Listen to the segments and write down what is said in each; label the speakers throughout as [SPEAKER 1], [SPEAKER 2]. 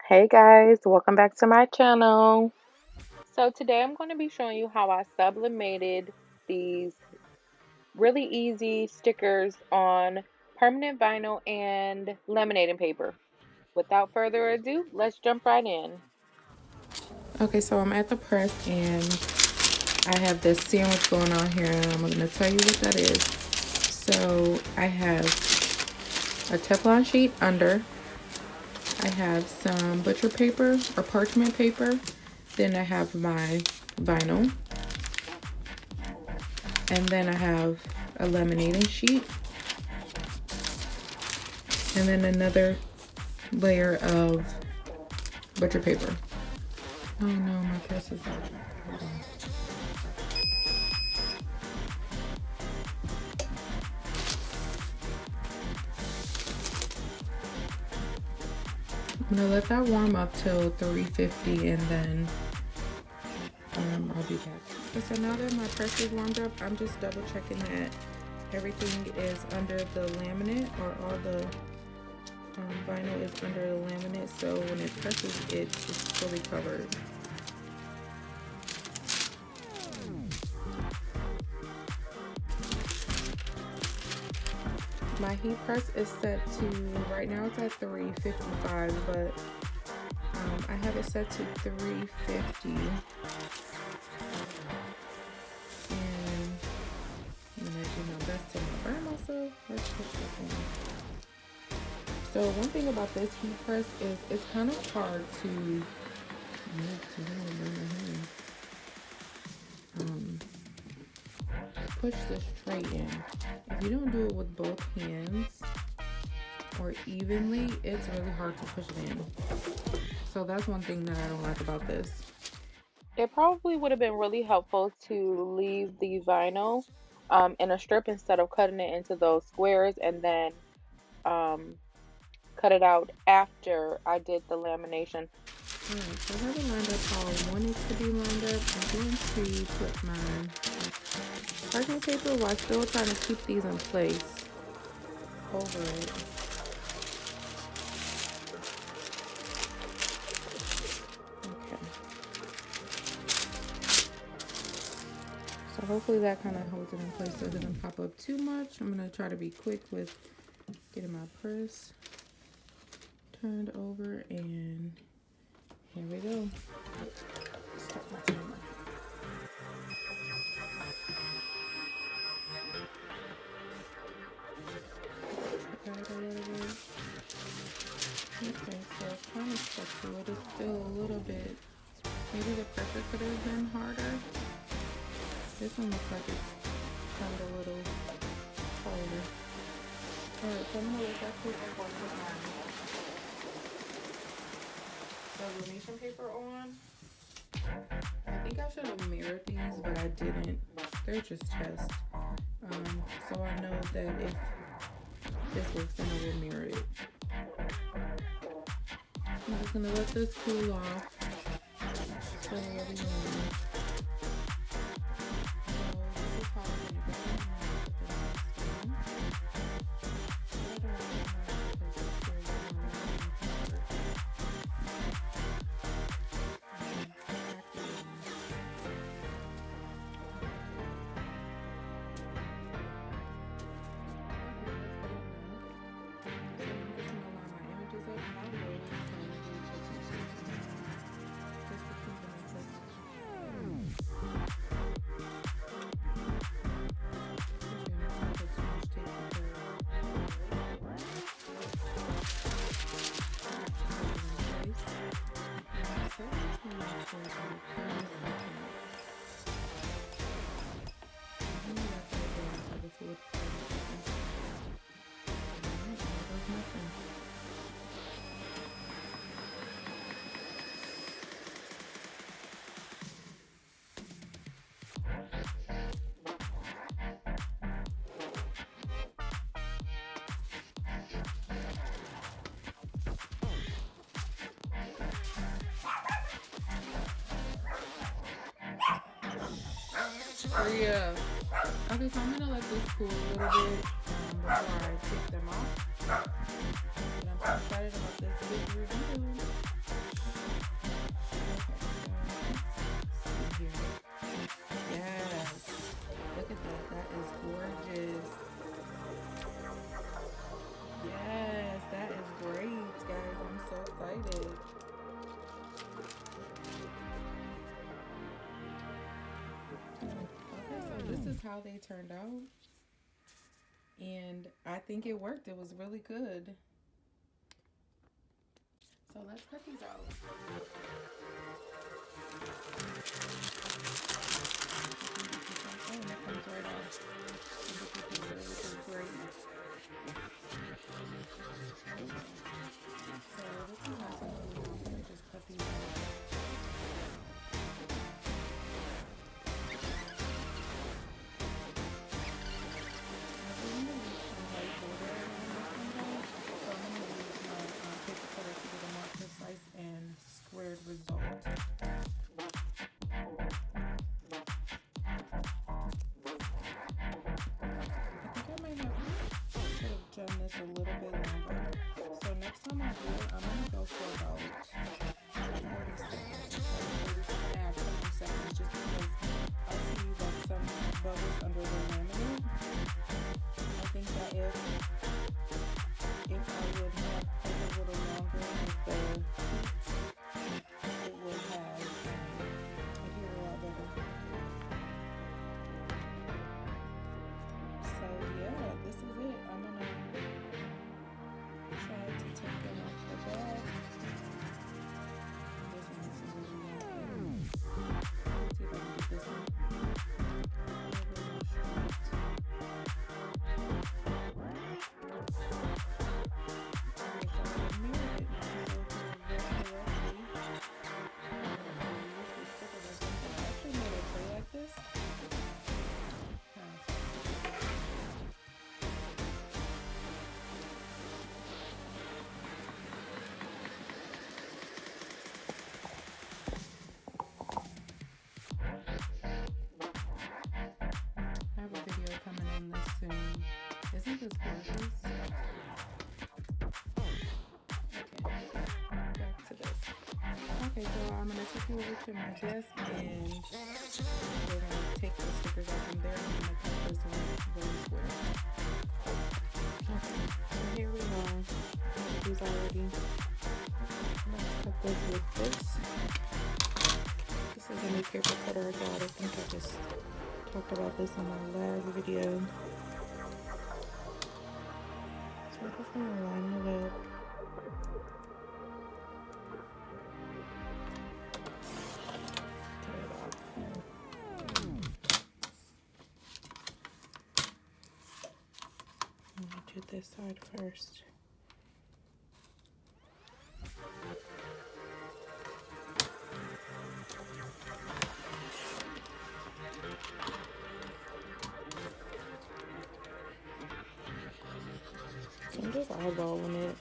[SPEAKER 1] Hey guys, welcome back to my channel. So today I'm going to be showing you how I sublimated these really easy stickers on permanent vinyl and laminating paper. Without further ado, let's jump right in.
[SPEAKER 2] Okay, so I'm at the press and I have this sandwich going on here and I'm going to tell you what that is. So I have a Teflon sheet under. I have some butcher paper or parchment paper. Then I have my vinyl. And then I have a laminating sheet. And then another layer of butcher paper. Oh no, my press is out. Hold on. I'm gonna let that warm up till 350 and then I'll be back. Okay, so now that my press is warmed up, I'm just double checking that everything is under the laminate, or all the vinyl is under the laminate, so when it presses it's fully covered. My heat press is set to, right now it's at 355, but I have it set to 350. And I'm gonna do my best to not burn myself. Let's push this in. So one thing about this heat press is it's kind of hard to push this tray in. If you don't do it with both hands or evenly, it's really hard to push it in. So that's one thing that I don't like about this.
[SPEAKER 1] It probably would have been really helpful to leave the vinyl in a strip instead of cutting it into those squares and then cut it out after I did the lamination.
[SPEAKER 2] Alright, so I have it lined up how I want it to be lined up. I'm going to put my parchment paper while still trying to keep these in place over it. Okay. So hopefully that kind of holds it in place so it doesn't pop up too much. I'm going to try to be quick with getting my press turned over, and here we go. Start my timer. Okay, so it's kind of stuck to it. It's still a little bit, maybe the pressure could have been harder. This one looks like it's kind of a little harder. Alright, so I'm going to let that cool for my sublimation paper on. I think I should have mirrored these, but I didn't. They're just tests. So I know that if this works, then I will mirror it. I'm just gonna let this cool off. So what do you want? Yeah. Okay, so I'm gonna let this cool a little bit before I take them off. But I'm so excited about this big review. how they turned out. And I think it worked. It was really good. So let's cut these out. Oh, and it comes right off. Which is great. So this is nice and cool. I'm going to just cut these out. And squared result. I think I might have should have done this a little bit longer. So next time I do it, I'm gonna go for about 30 seconds instead of 30 seconds, just because I see that some bubbles under the laminate. I think that if I would have put a little longer with the heat, it would have adhered a lot better. So yeah, this is it. I'm gonna try to take them off the bag. This one is really long. Let's see if I can get this one. I have a video coming on this soon. Isn't this gorgeous? Okay, back to this. Okay, so I'm going to take you over to my desk and we're going to take the stickers out from there and I'm going to cut this one really square. Okay, so here we are. I have these already. Let's cut this with this. This is a new paper cutter I got. I think I just talked about this in my last video. So we're just going to line it up. Tear it off. I'm going to do this side first. I'm just eyeballing it,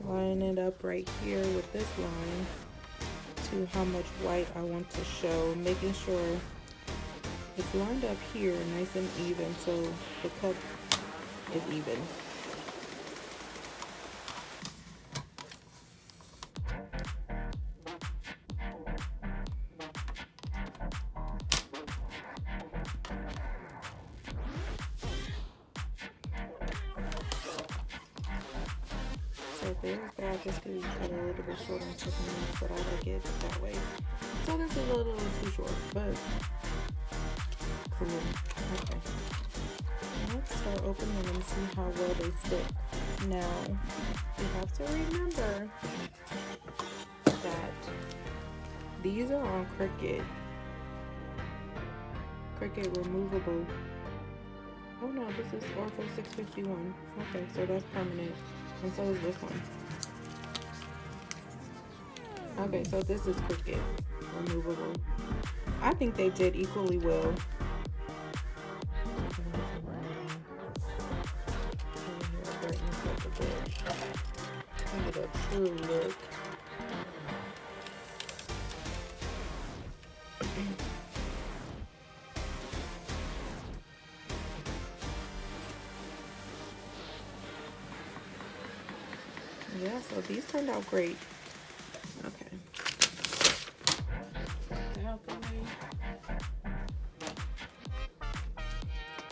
[SPEAKER 2] lining it up right here with this line to how much white I want to show, making sure it's lined up here nice and even so the cut is even. So there's that, just because you cut a little bit short and took me, but I like it that way. So this is a little too short, but cool. Okay. Let's start opening them and see how well they stick. Now, you have to remember that these are on Cricut removable. Oh no, this is Ortho 651. Okay, so that's permanent. And so is this one. Okay, so this is Cricut removable. I think they did equally well. Give it a true look. Yeah, so these turned out great. Okay.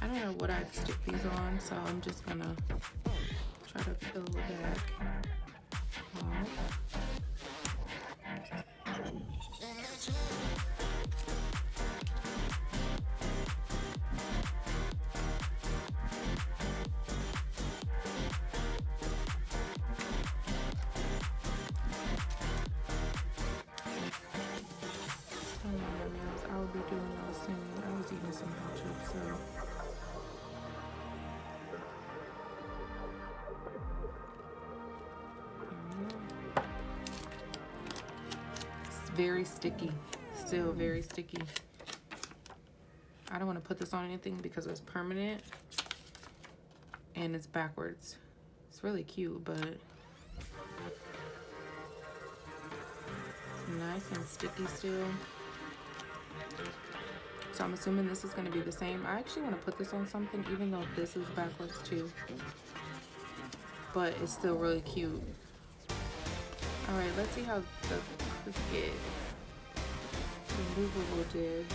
[SPEAKER 2] I don't know what I'd stick these on, so I'm just gonna try to peel the back off. eating some hot chips, so. It's very sticky, still very sticky. I don't want to put this on anything because it's permanent and it's backwards. It's really cute, but it's nice and sticky still. So I'm assuming this is going to be the same. I actually want to put this on something even though this is backwards too. But it's still really cute. Alright, let's see how the Cricut removable did.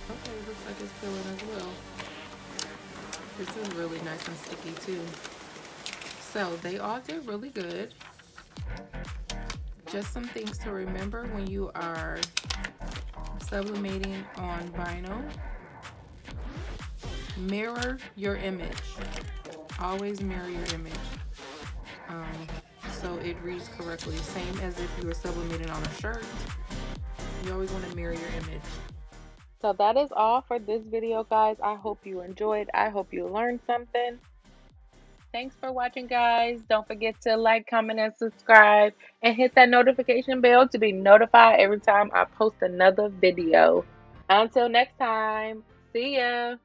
[SPEAKER 2] Okay, looks like it's filling as well. This is really nice and sticky too. So they all did really good. Just some things to remember when you are sublimating on vinyl. Mirror your image. Always mirror your image. So it reads correctly. Same as if you were sublimating on a shirt. You always want to mirror your image.
[SPEAKER 1] So that is all for this video, guys. I hope you enjoyed. I hope you learned something. Thanks for watching, guys. Don't forget to like, comment, and subscribe. And hit that notification bell to be notified every time I post another video. Until next time, see ya.